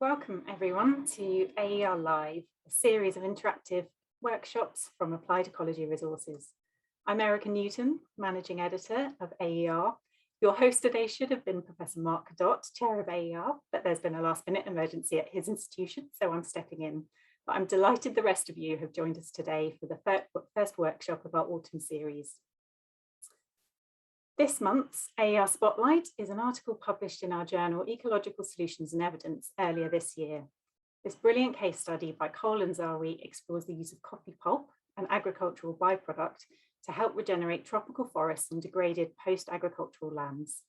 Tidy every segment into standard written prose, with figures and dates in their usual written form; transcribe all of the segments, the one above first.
Welcome everyone to AER Live, a series of interactive workshops from Applied Ecology Resources. I'm Erica Newton, Managing Editor of AER. Your host today should have been Professor Mark Dott, Chair of AER, but there's been a last-minute emergency at his institution, so I'm stepping in. But I'm delighted the rest of you have joined us today for the first workshop of our autumn series. This month's AER Spotlight is an article published in our journal Ecological Solutions and Evidence earlier this year. This brilliant case study by Cole and Zawi explores the use of coffee pulp, an agricultural byproduct, to help regenerate tropical forests and degraded post-agricultural lands.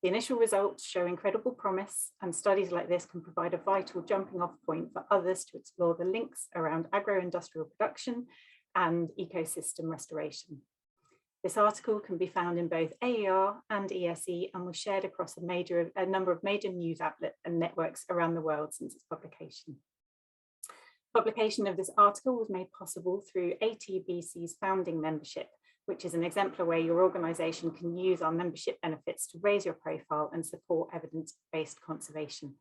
The initial results show incredible promise, and studies like this can provide a vital jumping off point for others to explore the links around agro-industrial production and ecosystem restoration. This article can be found in both AER and ESE and was shared across a number of major news outlets and networks around the world since its publication. Publication of this article was made possible through ATBC's founding membership, which is an exemplar way your organisation can use our membership benefits to raise your profile and support evidence-based conservation.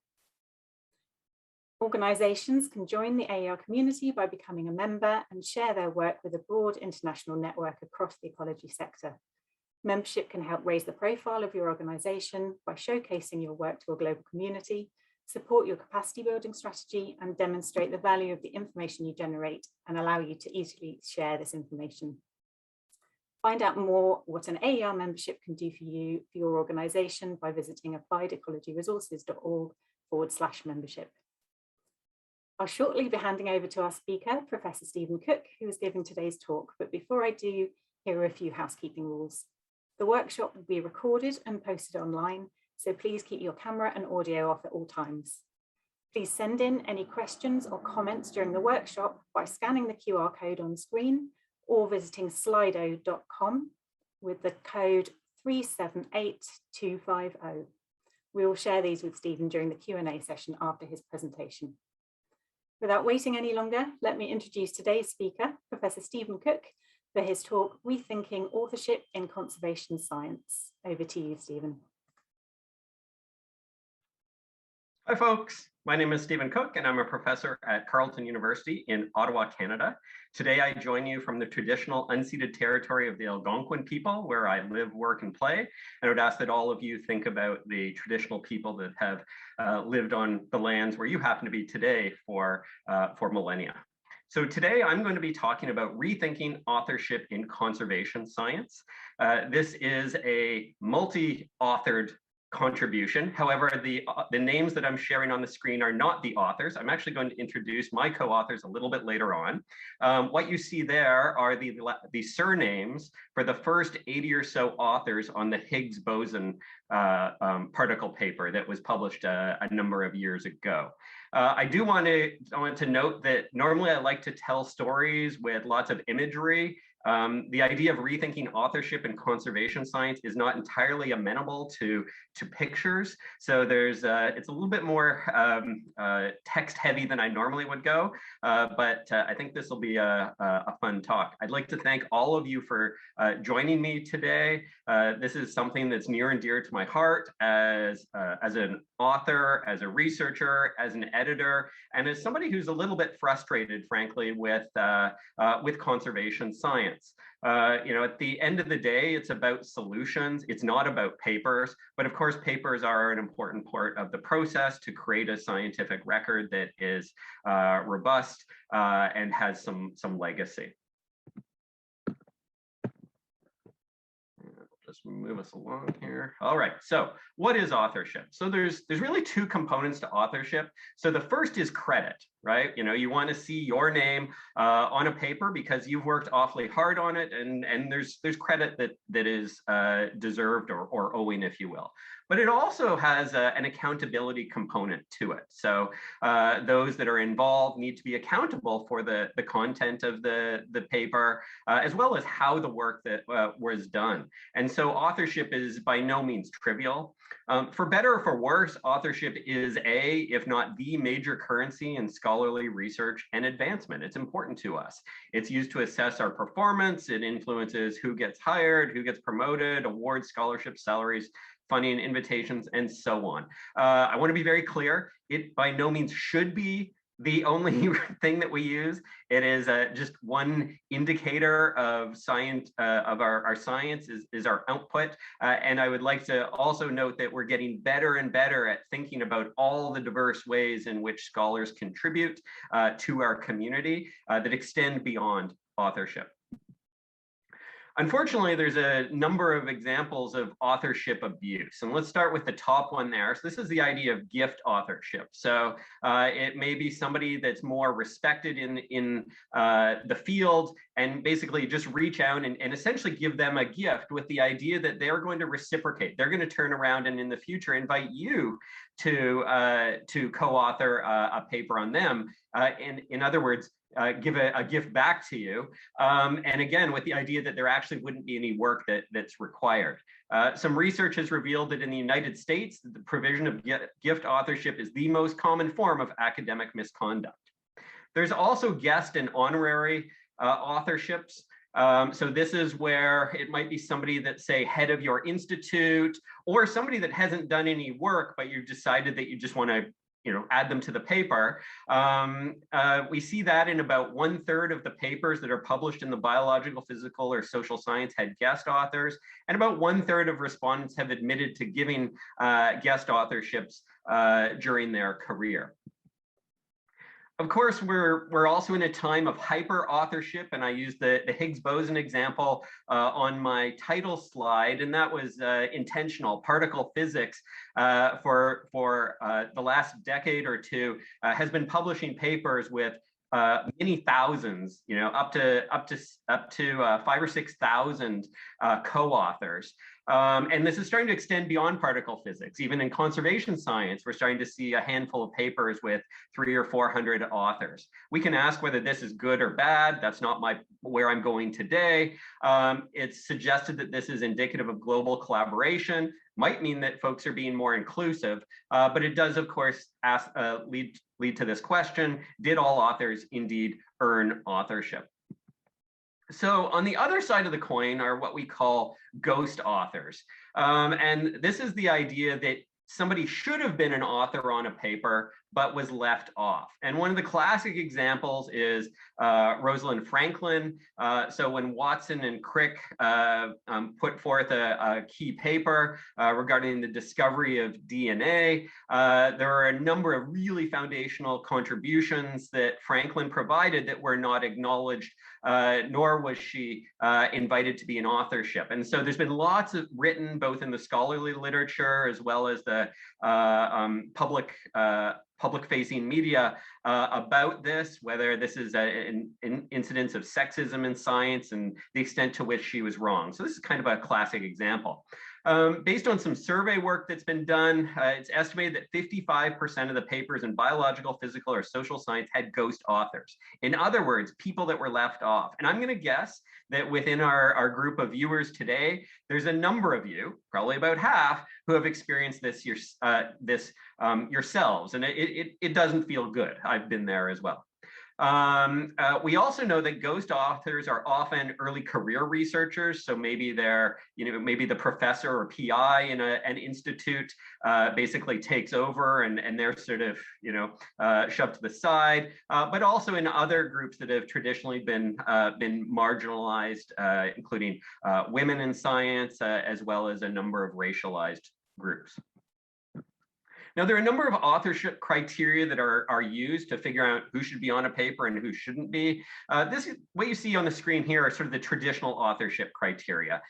Organisations can join the AER community by becoming a member and share their work with a broad international network across the ecology sector. Membership can help raise the profile of your organisation by showcasing your work to a global community, support your capacity building strategy, and demonstrate the value of the information you generate and allow you to easily share this information. Find out more what an AER membership can do for you, for your organisation, by visiting appliedecologyresources.org/membership. I'll shortly be handing over to our speaker, Professor Stephen Cooke, who is giving today's talk. But before I do, here are a few housekeeping rules. The workshop will be recorded and posted online, so please keep your camera and audio off at all times. Please send in any questions or comments during the workshop by scanning the QR code on screen or visiting slido.com with the code 378250. We will share these with Stephen during the Q&A session after his presentation. Without waiting any longer, let me introduce today's speaker, Professor Stephen Cooke, for his talk, Rethinking Authorship in Conservation Science. Over to you, Stephen. Hi, folks. My name is Stephen Cooke, and I'm a professor at Carleton University in Ottawa, Canada. Today, I join you from the traditional unceded territory of the Algonquin people, where I live, work, and play. And I would ask that all of you think about the traditional people that have lived on the lands where you happen to be today for millennia. So today, I'm going to be talking about rethinking authorship in conservation science. This is a multi-authored contribution. However, the names that I'm sharing on the screen are not the authors. I'm actually going to introduce my co-authors a little bit later on. What you see there are the surnames for the first 80 or so authors on the Higgs boson particle paper that was published a number of years ago. I do want to note that normally I like to tell stories with lots of imagery. The idea of rethinking authorship in conservation science is not entirely amenable to pictures. So it's a little bit more text heavy than I normally would go, but I think this will be a fun talk. I'd like to thank all of you for joining me today. This is something that's near and dear to my heart as an author, as a researcher, as an editor, and as somebody who's a little bit frustrated, frankly, with conservation science. At the end of the day, it's about solutions. It's not about papers, but of course, papers are an important part of the process to create a scientific record that is robust and has some legacy. Just move us along here. All right, so what is authorship? So there's really two components to authorship. So the first is credit, right? You want to see your name on a paper because you've worked awfully hard on it, and there's credit that is deserved or owing, if you will. But it also has an accountability component to it. So those that are involved need to be accountable for the content of the paper, as well as how the work that was done. And so authorship is by no means trivial. For better or for worse, authorship is if not the major currency in scholarly research and advancement. It's important to us. It's used to assess our performance. It influences who gets hired, who gets promoted, awards scholarship salaries, funding, invitations, and so on. I want to be very clear, it by no means should be the only thing that we use. It is just one indicator of science, of our science is our output. And I would like to also note that we're getting better and better at thinking about all the diverse ways in which scholars contribute to our community that extend beyond authorship. Unfortunately, there's a number of examples of authorship abuse. And let's start with the top one there. So this is the idea of gift authorship. So it may be somebody that's more respected in the field and basically just reach out and essentially give them a gift with the idea that they're going to reciprocate. They're going to turn around and in the future invite you to co-author a paper on them. In other words, give a gift back to you. And again, with the idea that there actually wouldn't be any work that's required. Some research has revealed that in the United States, the provision of gift authorship is the most common form of academic misconduct. There's also guest and honorary authorships. So this is where it might be somebody that's, say, head of your institute, or somebody that hasn't done any work, but you've decided that you just want to add them to the paper. We see that in about 1/3 of the papers that are published in the biological, physical, or social science had guest authors, and about 1/3 of respondents have admitted to giving guest authorships during their career. Of course, we're also in a time of hyper authorship, and I used the Higgs-boson example on my title slide, and that was intentional. Particle physics for the last decade or two has been publishing papers with many thousands, up to 5,000 or 6,000 co-authors. And this is starting to extend beyond particle physics. Even in conservation science, we're starting to see a handful of papers with 300 or 400 authors. We can ask whether this is good or bad. That's not where I'm going today. It's suggested that this is indicative of global collaboration. Might mean that folks are being more inclusive, but it does, of course, lead to this question: did all authors indeed earn authorship? So on the other side of the coin are what we call ghost authors. And this is the idea that somebody should have been an author on a paper, but was left off. And one of the classic examples is Rosalind Franklin. So when Watson and Crick put forth a key paper regarding the discovery of DNA, there are a number of really foundational contributions that Franklin provided that were not acknowledged, nor was she invited to be an authorship. And so there's been lots of written, both in the scholarly literature as well as the public-facing media about this, whether this is an incidence of sexism in science and the extent to which she was wrong. So this is kind of a classic example. Based on some survey work that's been done, it's estimated that 55% of the papers in biological, physical, or social science had ghost authors. In other words, people that were left off. And I'm going to guess that within our group of viewers today, there's a number of you, probably about half, who have experienced this yourselves. And it doesn't feel good. I've been there as well. We also know that ghost authors are often early career researchers. So maybe they're, maybe the professor or PI in an institute basically takes over and they're sort of, shoved to the side. But also in other groups that have traditionally been marginalized, including women in science, as well as a number of racialized groups. Now, there are a number of authorship criteria that are used to figure out who should be on a paper and who shouldn't be. What you see on the screen here are sort of the traditional authorship criteria.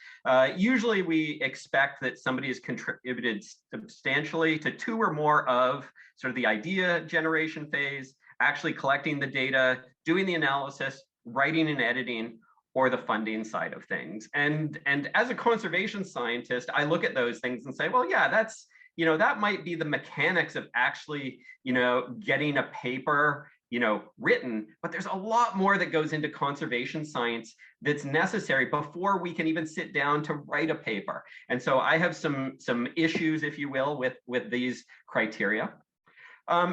Usually we expect that somebody has contributed substantially to 2 or more of sort of the idea generation phase, actually collecting the data, doing the analysis, writing and editing, or the funding side of things. And as a conservation scientist, I look at those things and say, well, yeah, that's, that might be the mechanics of actually, getting a paper, written, but there's a lot more that goes into conservation science that's necessary before we can even sit down to write a paper. And so I have some issues, if you will, with these criteria.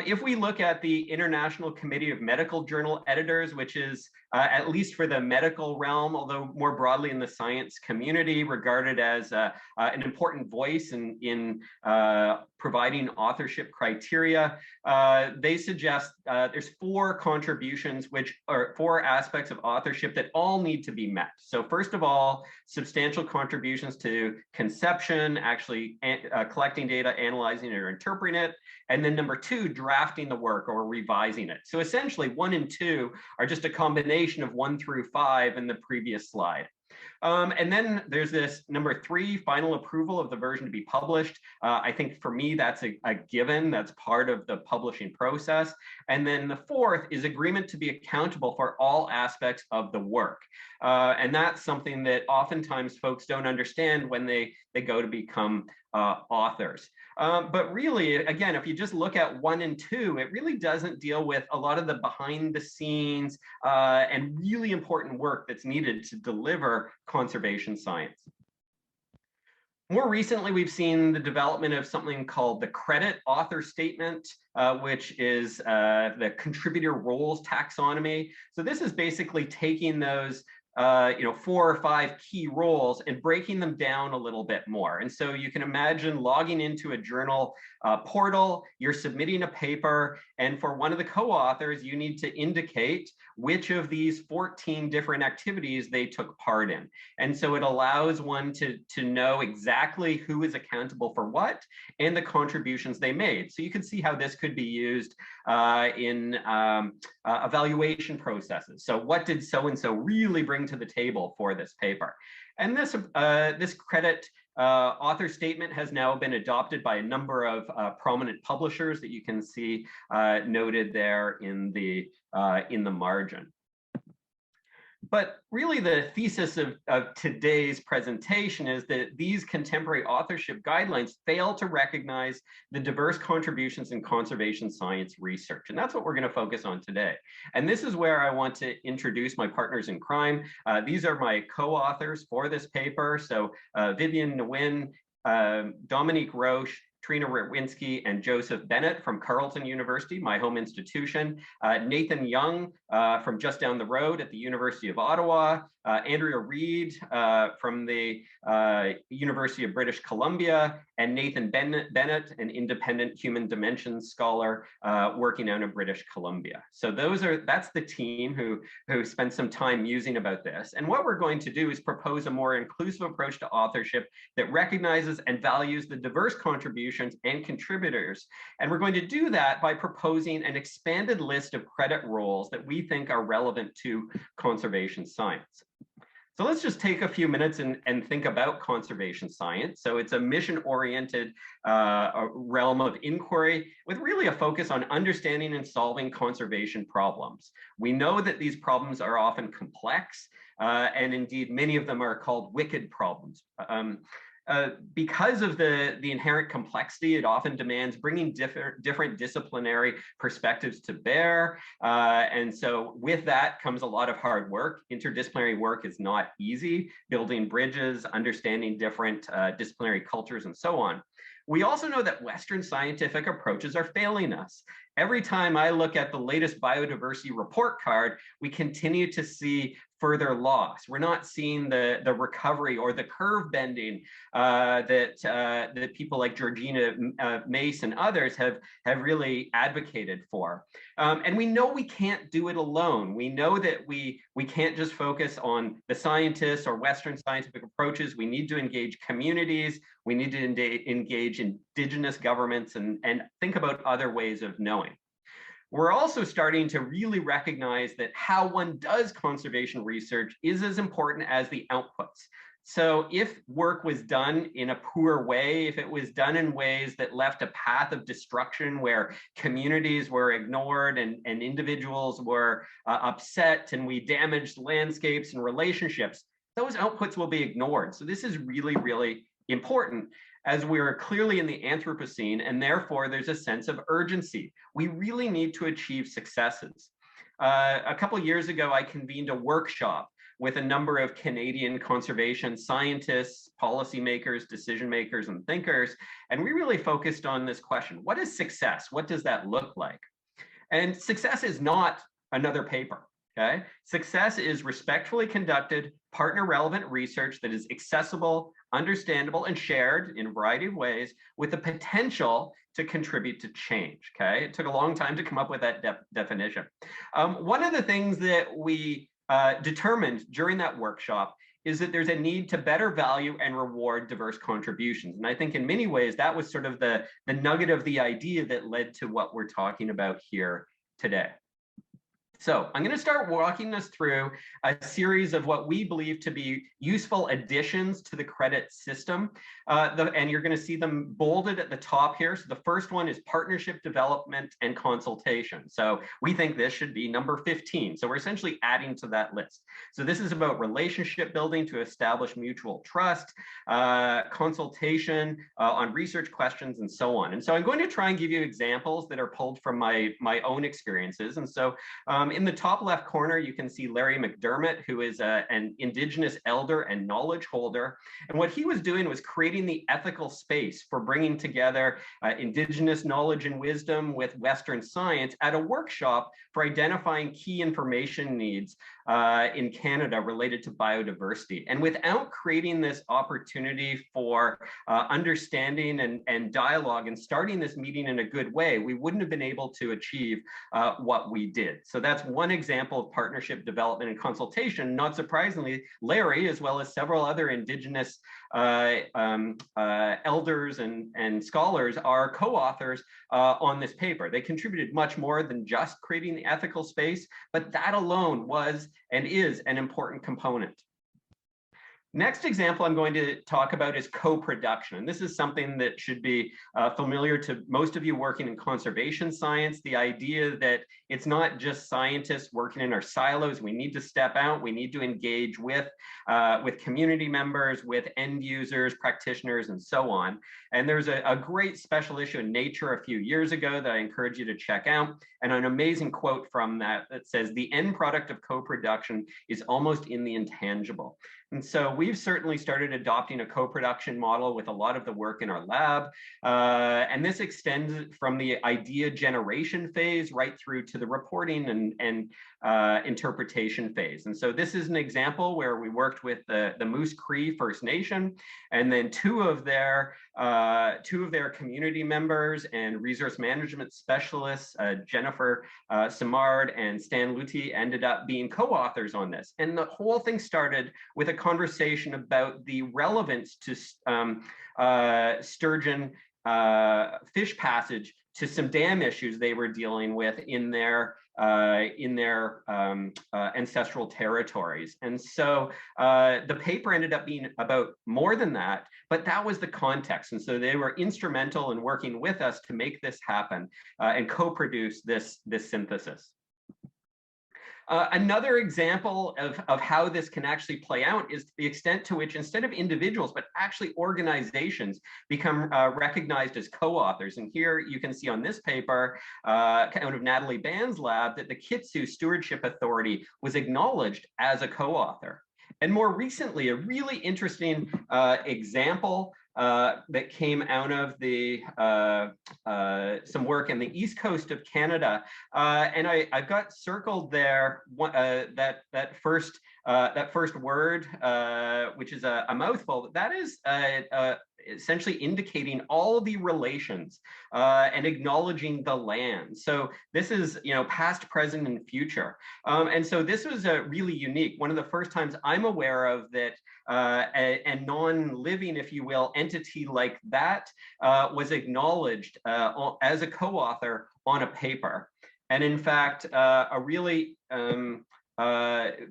If we look at the International Committee of Medical Journal Editors, which is at least for the medical realm, although more broadly in the science community, regarded as an important voice in providing authorship criteria. They suggest there's 4 contributions, which are 4 aspects of authorship that all need to be met. So first of all, substantial contributions to conception, actually collecting data, analyzing it, or interpreting it. And then number 2, drafting the work or revising it. So essentially 1 and 2 are just a combination of 1 through 5 in the previous slide. And then there's this number 3, final approval of the version to be published. I think for me, that's a given. That's part of the publishing process. And then the 4th is agreement to be accountable for all aspects of the work. And that's something that oftentimes folks don't understand when they go to become authors. But really, again, if you just look at 1 and 2, it really doesn't deal with a lot of the behind the scenes and really important work that's needed to deliver conservation science. More recently, we've seen the development of something called the credit author statement, which is the contributor roles taxonomy. So this is basically taking those 4 or 5 key roles and breaking them down a little bit more. And so you can imagine logging into a journal portal, you're submitting a paper, and for one of the co-authors, you need to indicate which of these 14 different activities they took part in. And so it allows one to know exactly who is accountable for what and the contributions they made. So you can see how this could be used in evaluation processes. So what did so-and-so really bring to the table for this paper? And this credit author statement has now been adopted by a number of prominent publishers that you can see noted there in the margin. But really the thesis of today's presentation is that these contemporary authorship guidelines fail to recognize the diverse contributions in conservation science research. And that's what we're going to focus on today. And this is where I want to introduce my partners in crime. These are my co-authors for this paper. So Vivian Nguyen, Dominique Roche, Trina Rwinski, and Joseph Bennett from Carleton University, my home institution, Nathan Young from just down the road at the University of Ottawa, Andrea Reed from the University of British Columbia, and Nathan Bennett, an independent human dimensions scholar working out of British Columbia. So that's the team who spent some time musing about this. And what we're going to do is propose a more inclusive approach to authorship that recognizes and values the diverse contributions and contributors. And we're going to do that by proposing an expanded list of credit roles that we think are relevant to conservation science. So let's just take a few minutes and think about conservation science. So it's a mission-oriented realm of inquiry with really a focus on understanding and solving conservation problems. We know that these problems are often complex, and indeed many of them are called wicked problems. Because of the inherent complexity, it often demands bringing different disciplinary perspectives to bear. And so with that comes a lot of hard work. Interdisciplinary work is not easy, building bridges, understanding different disciplinary cultures, and so on. We also know that Western scientific approaches are failing us. Every time I look at the latest biodiversity report card, we continue to see further loss. We're not seeing the recovery or the curve bending that people like Georgina Mace and others have really advocated for. And we know we can't do it alone. We know that we can't just focus on the scientists or Western scientific approaches. We need to engage communities. We need to engage indigenous governments and think about other ways of knowing. We're also starting to really recognize that how one does conservation research is as important as the outputs. So if work was done in a poor way, if it was done in ways that left a path of destruction where communities were ignored and individuals were upset and we damaged landscapes and relationships, those outputs will be ignored. So this is really, really important, as we're clearly in the Anthropocene, and therefore there's a sense of urgency. We really need to achieve successes. A couple of years ago, I convened a workshop with a number of Canadian conservation scientists, policymakers, decision makers, and thinkers, and we really focused on this question: what is success? What does that look like? And success is not another paper. Okay, success is respectfully conducted, partner-relevant research that is accessible, understandable, and shared in a variety of ways with the potential to contribute to change. Okay, it took a long time to come up with that definition. One of the things that we determined during that workshop is that there's a need to better value and reward diverse contributions. And I think in many ways, that was sort of the nugget of the idea that led to what we're talking about here today. So I'm going to start walking us through a series of what we believe to be useful additions to the credit system. And you're going to see them bolded at the top here. So the first one is partnership development and consultation. So we think this should be number 15. So we're essentially adding to that list. So this is about relationship building to establish mutual trust, consultation on research questions, and so on. And so I'm going to try and give you examples that are pulled from my own experiences. And so in the top left corner, you can see Larry McDermott, who is an Indigenous elder and knowledge holder. And what he was doing was creating the ethical space for bringing together Indigenous knowledge and wisdom with Western science at a workshop for identifying key information needs in Canada related to biodiversity. And without creating this opportunity for understanding and dialogue and starting this meeting in a good way, we wouldn't have been able to achieve what we did. So that's one example of partnership development and consultation. Not surprisingly, Larry, as well as several other Indigenous elders and scholars, are co-authors on this paper. They contributed much more than just creating the ethical space, but that alone was and is an important component. Next example I'm going to talk about is co-production. This is something that should be familiar to most of you working in conservation science, the idea that it's not just scientists working in our silos. We need to step out. We need to engage with community members, with end users, practitioners, and so on. And there's a great special issue in Nature a few years ago that I encourage you to check out, and an amazing quote from that says, "The end product of co-production is almost in the intangible." And so we've certainly started adopting a co-production model with a lot of the work in our lab. And this extends from the idea generation phase right through to the reporting and interpretation phase. And so this is an example where we worked with the Moose Cree First Nation, and then two of their community members and resource management specialists, Jennifer Simard and Stan Luty, ended up being co-authors on this. And the whole thing started with a conversation about the relevance to sturgeon fish passage to some dam issues they were dealing with in their ancestral territories. And so the paper ended up being about more than that, but that was the context. And so they were instrumental in working with us to make this happen and co-produce this synthesis. Another example of how this can actually play out is the extent to which, instead of individuals, but actually organizations become recognized as co-authors. And here you can see on this paper, out of Natalie Band's lab, that the Kitsu Stewardship Authority was acknowledged as a co-author. And more recently, a really interesting example that came out of some work in the east coast of Canada, and I've got circled there that first word, which is a mouthful. That is essentially indicating all the relations and acknowledging the land. So this is, past, present, and future. And so this was really unique. One of the first times I'm aware of that a non-living, if you will, entity like that was acknowledged as a co-author on a paper. And in fact,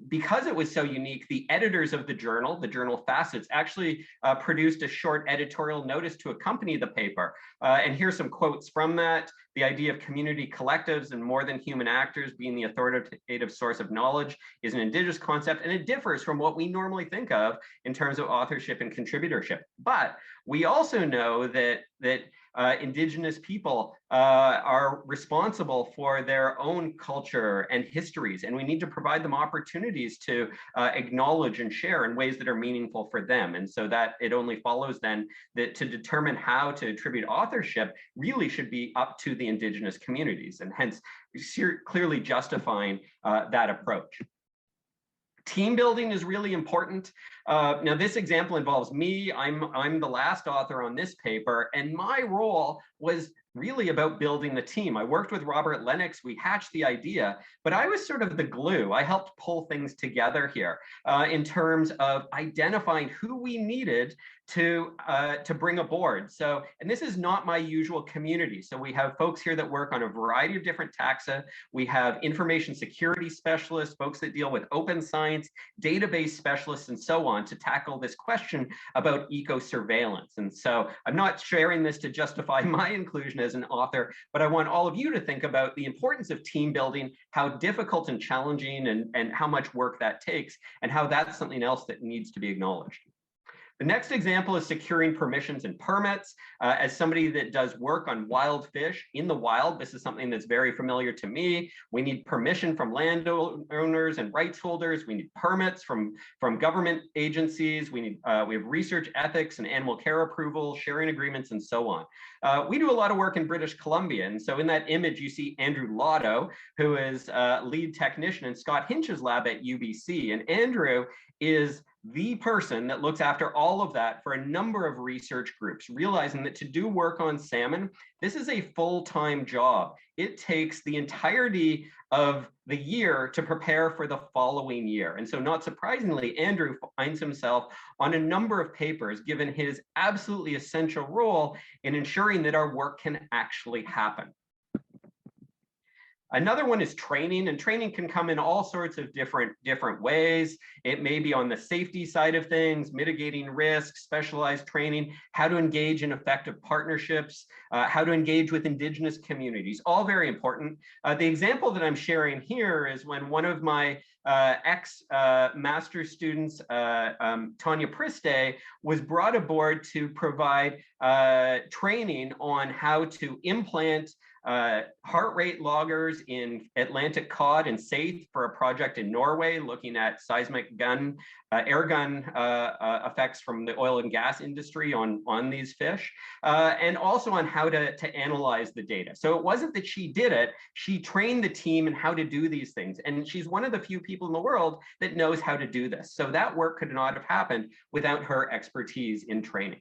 because it was so unique, the editors of the journal Facets, actually produced a short editorial notice to accompany the paper. And here's some quotes from that. The idea of community collectives and more than human actors being the authoritative source of knowledge is an Indigenous concept, and it differs from what we normally think of in terms of authorship and contributorship. But we also know that Indigenous people are responsible for their own culture and histories, and we need to provide them opportunities to acknowledge and share in ways that are meaningful for them. And so that it only follows then that to determine how to attribute authorship really should be up to the Indigenous communities, and hence clearly justifying that approach. Team building is really important. Now, this example involves me. I'm the last author on this paper, and my role was really about building the team. I worked with Robert Lennox. We hatched the idea, but I was sort of the glue. I helped pull things together here in terms of identifying who we needed to bring aboard. So, and this is not my usual community. So we have folks here that work on a variety of different taxa. We have information security specialists, folks that deal with open science, database specialists, and so on to tackle this question about eco-surveillance. And so I'm not sharing this to justify my inclusion as an author, but I want all of you to think about the importance of team building, how difficult and challenging and how much work that takes, and how that's something else that needs to be acknowledged. The next example is securing permissions and permits. As somebody that does work on wild fish in the wild, this is something that's very familiar to me. We need permission from landowners and rights holders. We need permits from government agencies. We have research ethics and animal care approval, sharing agreements, and so on. We do a lot of work in British Columbia. And so in that image, you see Andrew Lotto, who is lead technician in Scott Hinch's lab at UBC. And Andrew is the person that looks after all of that for a number of research groups, realizing that to do work on salmon, this is a full-time job. It takes the entirety of the year to prepare for the following year. And so not surprisingly, Andrew finds himself on a number of papers, given his absolutely essential role in ensuring that our work can actually happen. Another one is training, and training can come in all sorts of different ways. It may be on the safety side of things, mitigating risk, specialized training, how to engage in effective partnerships, how to engage with Indigenous communities, all very important. The example that I'm sharing here is when one of my ex-master's students, Tanya Priste, was brought aboard to provide training on how to implant heart rate loggers in Atlantic cod and saithe for a project in Norway looking at seismic air gun effects from the oil and gas industry on these fish, and also on how to analyze the data. So it wasn't that she did it, she trained the team in how to do these things. And she's one of the few people in the world that knows how to do this. So that work could not have happened without her expertise in training.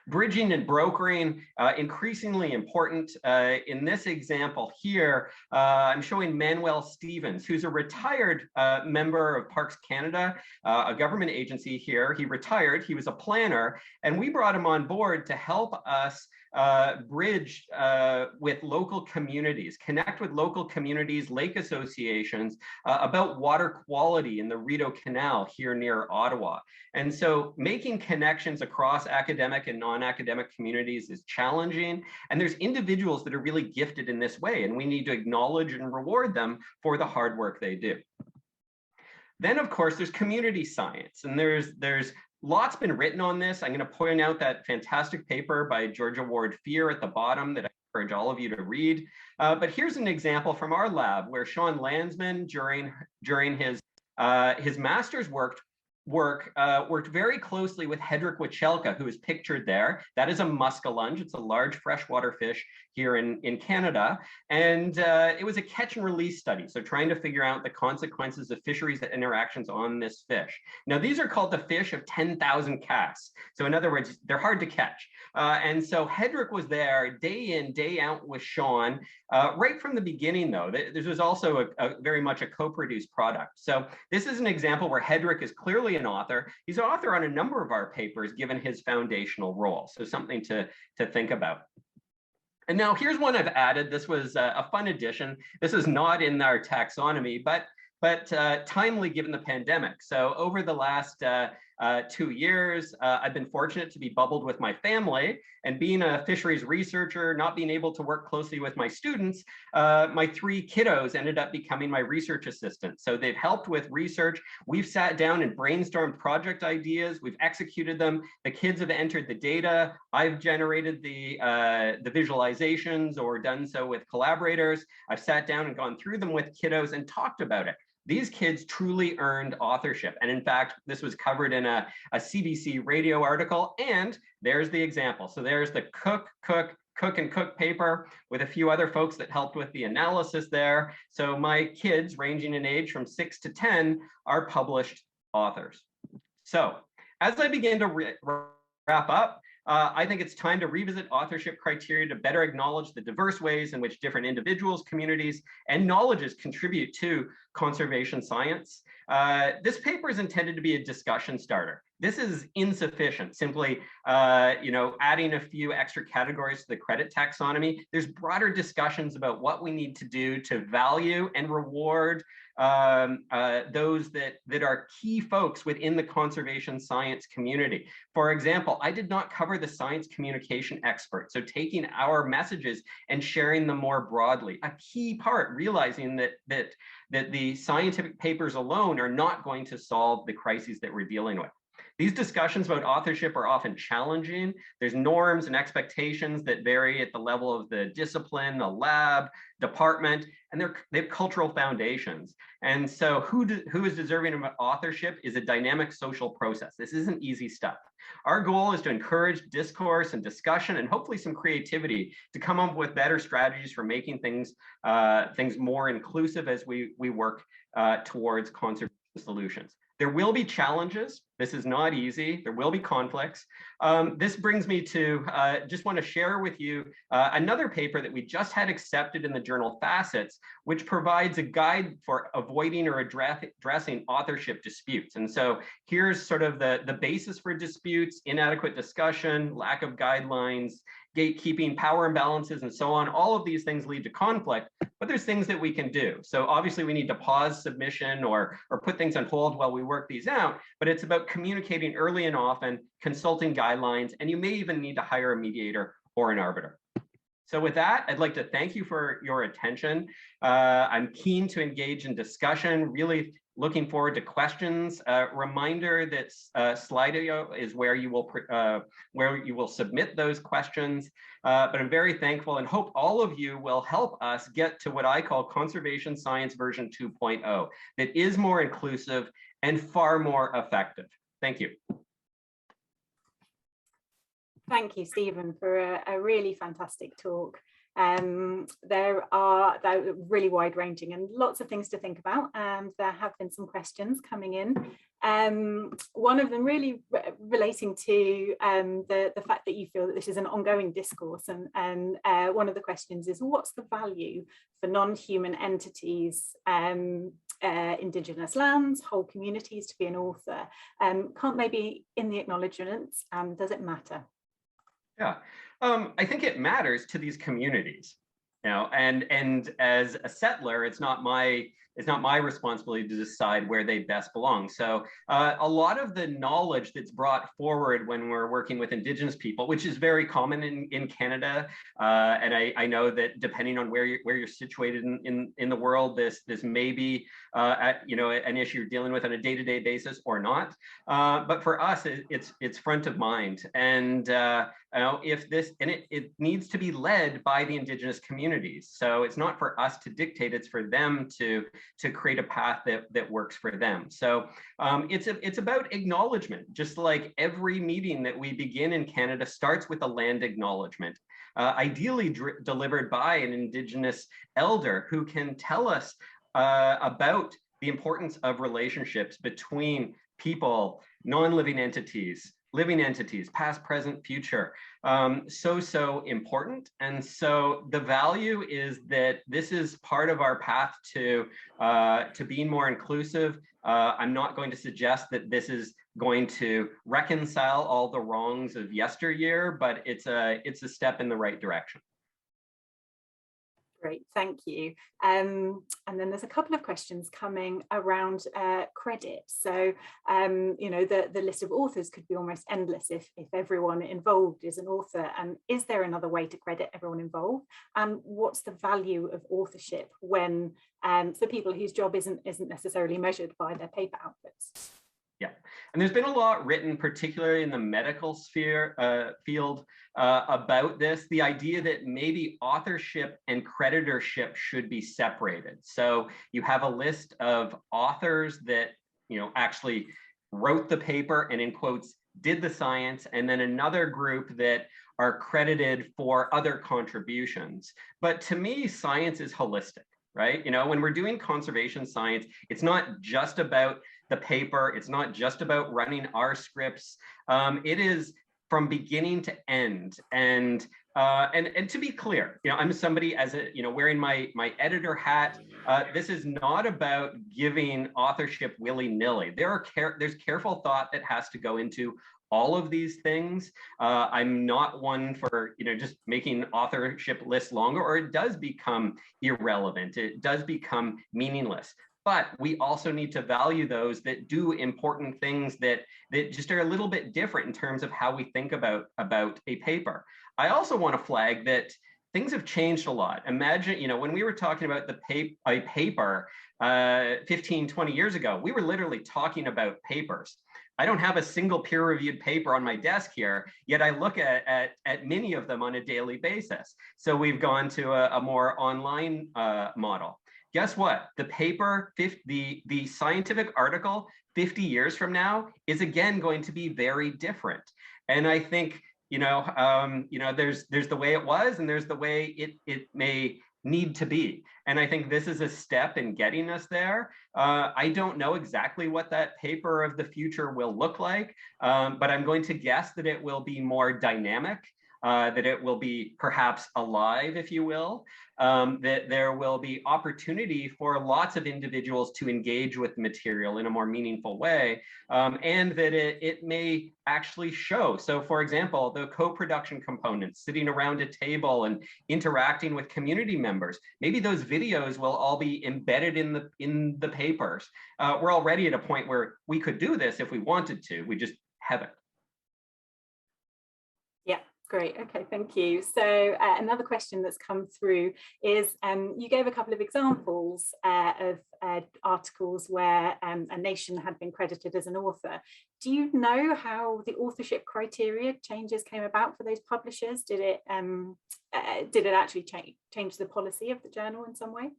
Bridging and brokering, increasingly important. In this example here, I'm showing Manuel Stevens, who's a retired member of Parks Canada, a government agency here. He retired, he was a planner, and we brought him on board to help us bridge with local communities, connect with local communities, lake associations about water quality in the Rideau Canal here near Ottawa. And so making connections across academic and non-academic communities is challenging. And there's individuals that are really gifted in this way, and we need to acknowledge and reward them for the hard work they do. Then, of course, there's community science, and there's lots been written on this. I'm going to point out that fantastic paper by Georgia Ward-Fear at the bottom that I encourage all of you to read. But here's an example from our lab where Sean Landsman, during his master's worked very closely with Hedrick Wachelka, who is pictured there. That is a muskellunge. It's a large freshwater fish here in Canada. And it was a catch and release study. So trying to figure out the consequences of fisheries interactions on this fish. Now, these are called the fish of 10,000 casts. So in other words, they're hard to catch. And so Hedrick was there day in, day out with Sean. Right from the beginning, though, this was also very much a co-produced product. So this is an example where Hedrick is clearly an author. He's an author on a number of our papers, given his foundational role. So something to think about. And now here's one I've added. This was a fun addition. This is not in our taxonomy, but timely given the pandemic. So over the last 2 years. I've been fortunate to be bubbled with my family, and being a fisheries researcher, not being able to work closely with my students, my 3 kiddos ended up becoming my research assistants. So they've helped with research. We've sat down and brainstormed project ideas. We've executed them. The kids have entered the data. I've generated the visualizations or done so with collaborators. I've sat down and gone through them with kiddos and talked about it. These kids truly earned authorship. And in fact, this was covered in a CBC radio article. And there's the example. So there's the Cooke and Cooke paper with a few other folks that helped with the analysis there. So my kids, ranging in age from 6 to 10, are published authors. So as I begin to wrap up, I think it's time to revisit authorship criteria to better acknowledge the diverse ways in which different individuals, communities, and knowledges contribute to conservation science. This paper is intended to be a discussion starter. This is insufficient, simply adding a few extra categories to the credit taxonomy. There's broader discussions about what we need to do to value and reward those that are key folks within the conservation science community. For example, I did not cover the science communication expert, so taking our messages and sharing them more broadly. A key part, realizing that the scientific papers alone are not going to solve the crises that we're dealing with. These discussions about authorship are often challenging. There's norms and expectations that vary at the level of the discipline, the lab, department, and they have cultural foundations. And so who is deserving of authorship is a dynamic social process. This isn't easy stuff. Our goal is to encourage discourse and discussion and hopefully some creativity to come up with better strategies for making things more inclusive as we work towards conservation solutions. There will be challenges. This is not easy. There will be conflicts. This brings me to just want to share with you another paper that we just had accepted in the journal Facets, which provides a guide for avoiding or addressing authorship disputes. And so here's sort of the basis for disputes: inadequate discussion, lack of guidelines, gatekeeping, power imbalances, and so on. All of these things lead to conflict, but there's things that we can do. So obviously we need to pause submission or put things on hold while we work these out, but it's about communicating early and often, consulting guidelines, and you may even need to hire a mediator or an arbiter. So with that, I'd like to thank you for your attention. I'm keen to engage in discussion, really looking forward to questions. Reminder that Slido is where you will submit those questions. But I'm very thankful and hope all of you will help us get to what I call Conservation Science version 2.0, that is more inclusive and far more effective. Thank you. Thank you, Stephen, for a really fantastic talk. They're really wide-ranging and lots of things to think about. There have been some questions coming in. One of them really relating to the fact that you feel that this is an ongoing discourse, and one of the questions is, what's the value for non-human entities, Indigenous lands, whole communities, to be an author? Can't maybe in the acknowledgements, does it matter? Yeah, I think it matters to these communities, and as a settler, it's not my responsibility to decide where they best belong. So a lot of the knowledge that's brought forward when we're working with Indigenous people, which is very common in Canada, and I know that depending on where you're situated in the world, this may be an issue you're dealing with on a day-to-day basis or not. But for us, it's front of mind, and it needs to be led by the Indigenous communities. So it's not for us to dictate; it's for them to create a path that works for them. So it's about acknowledgement. Just like every meeting that we begin in Canada starts with a land acknowledgement, ideally delivered by an Indigenous elder who can tell us about the importance of relationships between people, non-living entities, living entities, past, present, future. So important. And so the value is that this is part of our path to being more inclusive. I'm not going to suggest that this is going to reconcile all the wrongs of yesteryear, but it's a step in the right direction. Great, thank you. And then there's a couple of questions coming around credit. So, the list of authors could be almost endless if everyone involved is an author. And is there another way to credit everyone involved? And what's the value of authorship when for people whose job isn't necessarily measured by their paper outputs? Yeah, and there's been a lot written, particularly in the medical field, about this, the idea that maybe authorship and creditorship should be separated. So you have a list of authors that, actually wrote the paper and, in quotes, did the science, and then another group that are credited for other contributions. But to me, science is holistic, right? When we're doing conservation science, it's not just about the paper. It's not just about running our scripts. It is from beginning to end. And to be clear, I'm somebody wearing my editor hat. This is not about giving authorship willy-nilly. There's careful thought that has to go into all of these things. I'm not one for just making authorship lists longer, or it does become irrelevant. It does become meaningless. But we also need to value those that do important things that just are a little bit different in terms of how we think about a paper. I also want to flag that things have changed a lot. Imagine, when we were talking about a paper 15, 20 years ago, we were literally talking about papers. I don't have a single peer-reviewed paper on my desk here, yet I look at many of them on a daily basis. So we've gone to a more online model. Guess what? The paper, the scientific article 50 years from now is again going to be very different. And I think, there's the way it was and there's the way it may need to be. And I think this is a step in getting us there. I don't know exactly what that paper of the future will look like, but I'm going to guess that it will be more dynamic. That it will be perhaps alive, if you will, that there will be opportunity for lots of individuals to engage with material in a more meaningful way, and that it may actually show. So for example, the co-production components, sitting around a table and interacting with community members, maybe those videos will all be embedded in the papers. We're already at a point where we could do this if we wanted to, we just haven't. Great. Okay, thank you. So another question that's come through is you gave a couple of examples of articles where a nation had been credited as an author. Do you know how the authorship criteria changes came about for those publishers? Did it actually change the policy of the journal in some way?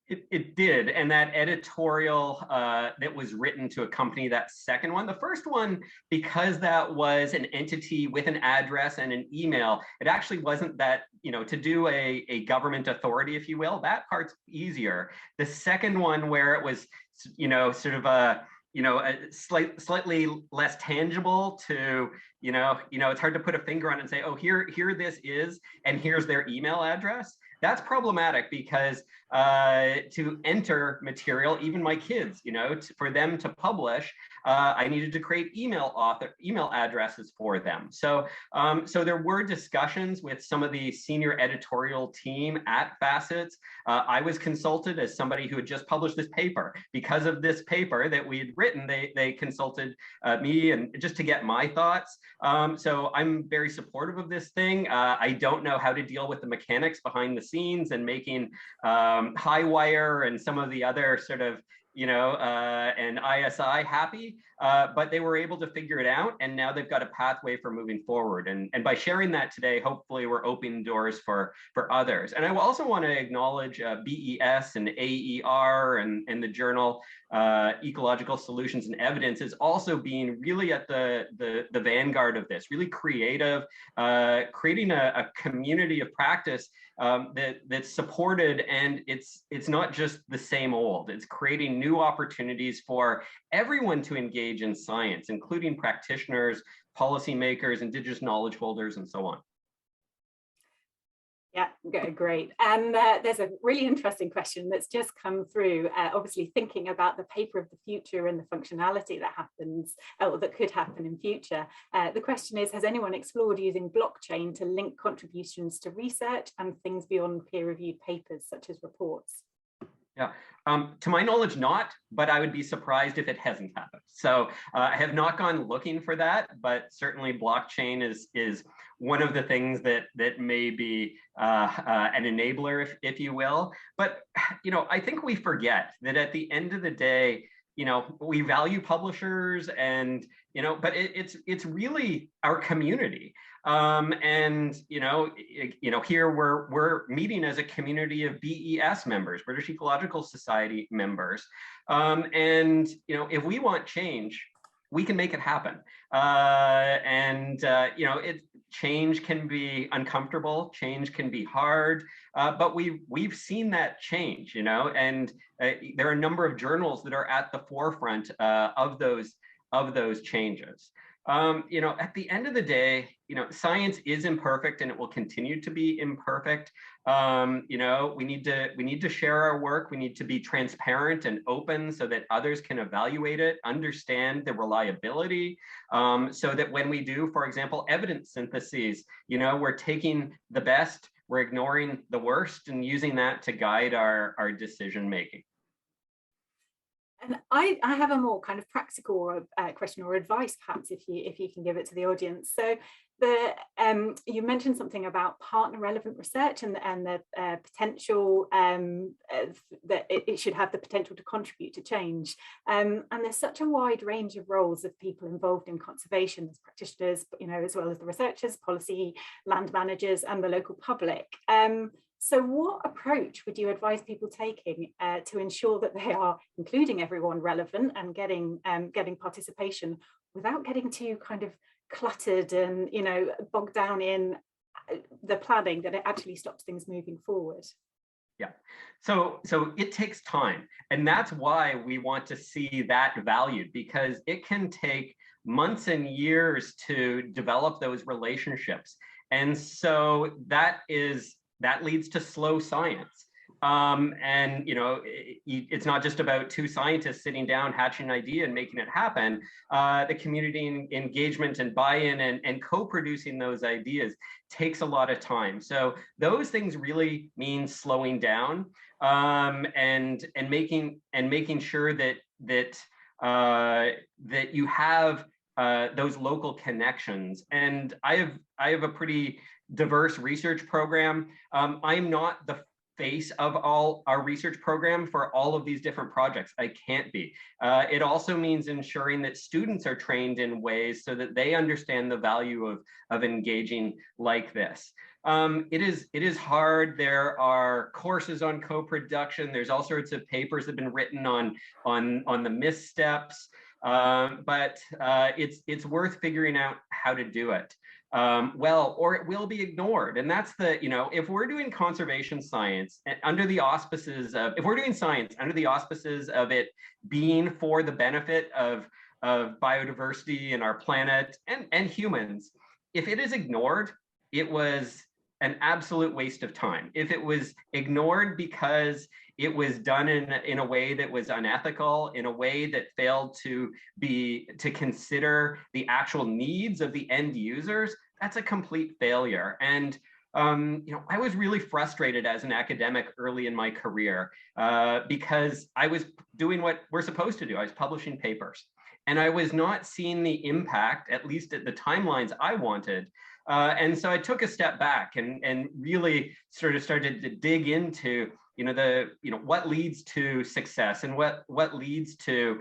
It did, and that editorial that was written to accompany that second one, the first one, because that was an entity with an address and an email, it actually wasn't that, to do a government authority, if you will, that part's easier. The second one, where it was, sort of a slightly less tangible to, it's hard to put a finger on it and say, oh, here this is, and here's their email address. That's problematic because to enter material, even my kids, for them to publish, I needed to create email addresses for them. So there were discussions with some of the senior editorial team at Facets. I was consulted as somebody who had just published this paper. Because of this paper that we had written, they consulted me and just to get my thoughts. So I'm very supportive of this thing. I don't know how to deal with the mechanics behind the scenes and making high wire and some of the other sort of, and ISI happy, but they were able to figure it out, and now they've got a pathway for moving forward. And by sharing that today, hopefully we're opening doors for others. And I also want to acknowledge BES and AER and the journal Ecological Solutions and Evidence is also being really at the vanguard of this, really creative, creating a community of practice that's supported, and it's not just the same old. It's creating new opportunities for everyone to engage in science, including practitioners, policymakers, indigenous knowledge holders, and so on. Yeah, great. And there's a really interesting question that's just come through, obviously thinking about the paper of the future and the functionality that happens, or that could happen in future. The question is, has anyone explored using blockchain to link contributions to research and things beyond peer-reviewed papers, such as reports? Yeah, to my knowledge, not, but I would be surprised if it hasn't happened. So I have not gone looking for that, but certainly blockchain is one of the things that may be an enabler, if you will. But I think we forget that at the end of the day, we value publishers, and but it's really our community. And here we're meeting as a community of BES members, British Ecological Society members, and if we want change, we can make it happen. Change can be uncomfortable, change can be hard, but we've seen that change, and there are a number of journals that are at the forefront of those changes. At the end of the day, science is imperfect and it will continue to be imperfect. We need to share our work. We need to be transparent and open so that others can evaluate it, understand the reliability, so that when we do, for example, evidence syntheses, we're taking the best, we're ignoring the worst, and using that to guide our decision making. And I have a more kind of practical question or advice, perhaps, if you can give it to the audience. So you mentioned something about partner relevant research and the potential that it should have the potential to contribute to change. And there's such a wide range of roles of people involved in conservation, as practitioners, as well as the researchers, policy, land managers, and the local public. So what approach would you advise people taking to ensure that they are including everyone relevant and getting participation without getting too kind of cluttered and bogged down in the planning, that it actually stops things moving forward? Yeah, so it takes time, and that's why we want to see that valued, because it can take months and years to develop those relationships, and so that leads to slow science. It's not just about two scientists sitting down, hatching an idea and making it happen. The community engagement and buy-in and co-producing those ideas takes a lot of time. So those things really mean slowing down, and making sure that you have those local connections. And I have a pretty diverse research program. I'm not the face of all our research program for all of these different projects. I can't be. It also means ensuring that students are trained in ways so that they understand the value of engaging like this. It is hard. There are courses on co-production. There's all sorts of papers that have been written on the missteps. But it's worth figuring out how to do it well, or it will be ignored. And that's if we're doing conservation science under the auspices of, if we're doing science under the auspices of it being for the benefit of biodiversity and our planet and humans, if it is ignored, it was an absolute waste of time. If it was ignored because it was done in a way that was unethical, in a way that failed to consider the actual needs of the end users, that's a complete failure. And I was really frustrated as an academic early in my career because I was doing what we're supposed to do. I was publishing papers, and I was not seeing the impact, at least at the timelines I wanted. And so I took a step back and really sort of started to dig into what leads to success and what leads to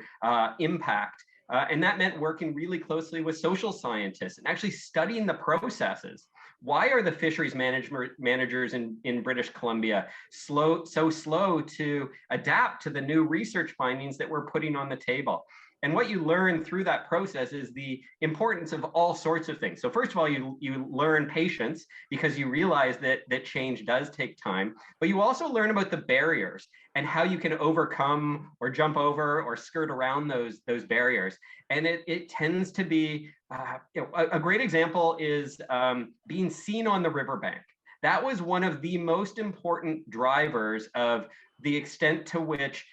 impact. And that meant working really closely with social scientists and actually studying the processes. Why are the fisheries managers in British Columbia so slow to adapt to the new research findings that we're putting on the table? And what you learn through that process is the importance of all sorts of things. So first of all, you learn patience, because you realize that change does take time, but you also learn about the barriers and how you can overcome or jump over or skirt around those barriers. And it tends to be, a great example is being seen on the riverbank. that was one of the most important drivers of the extent to which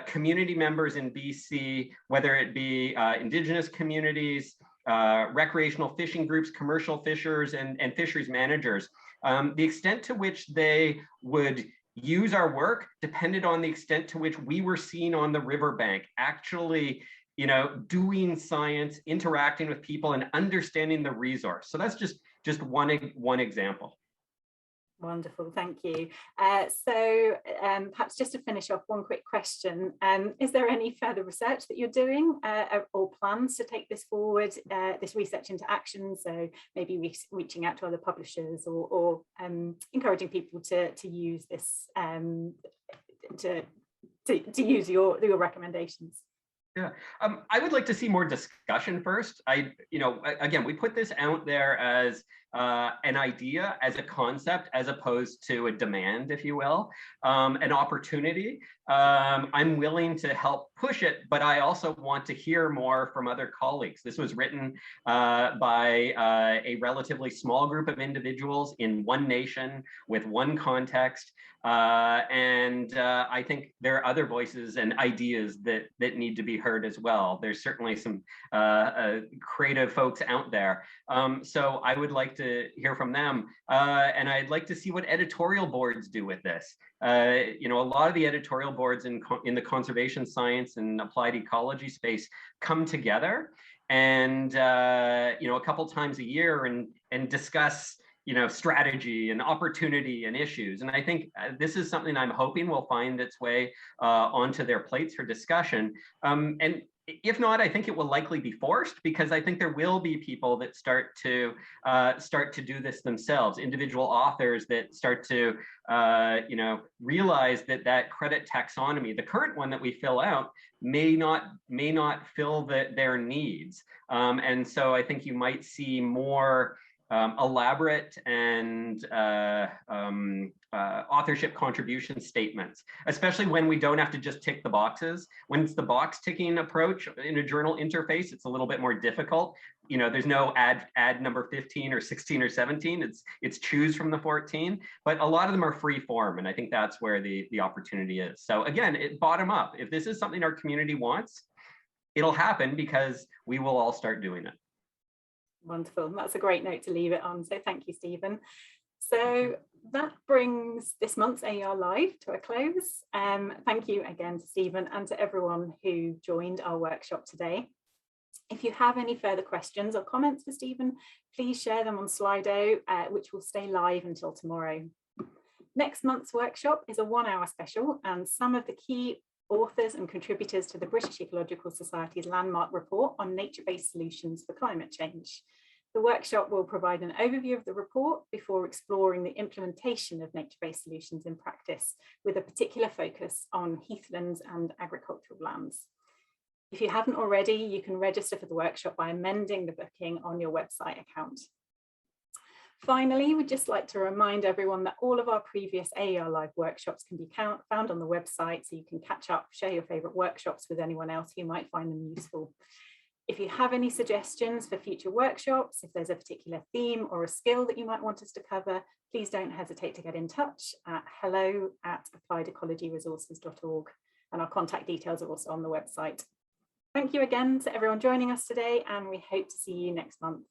community members in BC, whether it be Indigenous communities, recreational fishing groups, commercial fishers, and fisheries managers, the extent to which they would use our work depended on the extent to which we were seen on the riverbank, actually, doing science, interacting with people, and understanding the resource. So that's just one example. Wonderful, thank you. Perhaps just to finish off, one quick question. Is there any further research that you're doing or plans to take this forward, this research into action? So maybe reaching out to other publishers or encouraging people to use this, to use your recommendations? Yeah, I would like to see more discussion first. Again, we put this out there as an idea, as a concept, as opposed to a demand, if you will, an opportunity. I'm willing to help push it, but I also want to hear more from other colleagues. This was written by a relatively small group of individuals in one nation with one context. And I think there are other voices and ideas that need to be heard as well. There's certainly some creative folks out there. So I would like to hear from them. And I'd like to see what editorial boards do with this. A lot of the editorial boards in the conservation science and applied ecology space come together and, a couple times a year and discuss strategy and opportunity and issues. And I think this is something I'm hoping will find its way onto their plates for discussion. And if not, I think it will likely be forced, because I think there will be people that start to do this themselves, individual authors that start to realize that credit taxonomy, the current one that we fill out, may not fill their needs. And so I think you might see more elaborate and authorship contribution statements, especially when we don't have to just tick the boxes. When it's the box ticking approach in a journal interface, it's a little bit more difficult. There's no add number 15 or 16 or 17. It's choose from the 14, but a lot of them are free form. And I think that's where the opportunity is. So again, bottom up. If this is something our community wants, it'll happen because we will all start doing it. Wonderful. That's a great note to leave it on. So thank you, Stephen. So that brings this month's AER Live to a close. Thank you again to Stephen and to everyone who joined our workshop today. If you have any further questions or comments for Stephen, please share them on Slido, which will stay live until tomorrow. Next month's workshop is a 1-hour special, and some of the key authors and contributors to the British Ecological Society's landmark report on nature-based solutions for climate change. The workshop will provide an overview of the report before exploring the implementation of nature-based solutions in practice, with a particular focus on heathlands and agricultural lands. If you haven't already, you can register for the workshop by amending the booking on your website account. Finally, we'd just like to remind everyone that all of our previous AER Live workshops can be found on the website, so you can catch up, share your favourite workshops with anyone else who might find them useful. If you have any suggestions for future workshops, if there's a particular theme or a skill that you might want us to cover, please don't hesitate to get in touch at hello@appliedecologyresources.org, and our contact details are also on the website. Thank you again to everyone joining us today, and we hope to see you next month.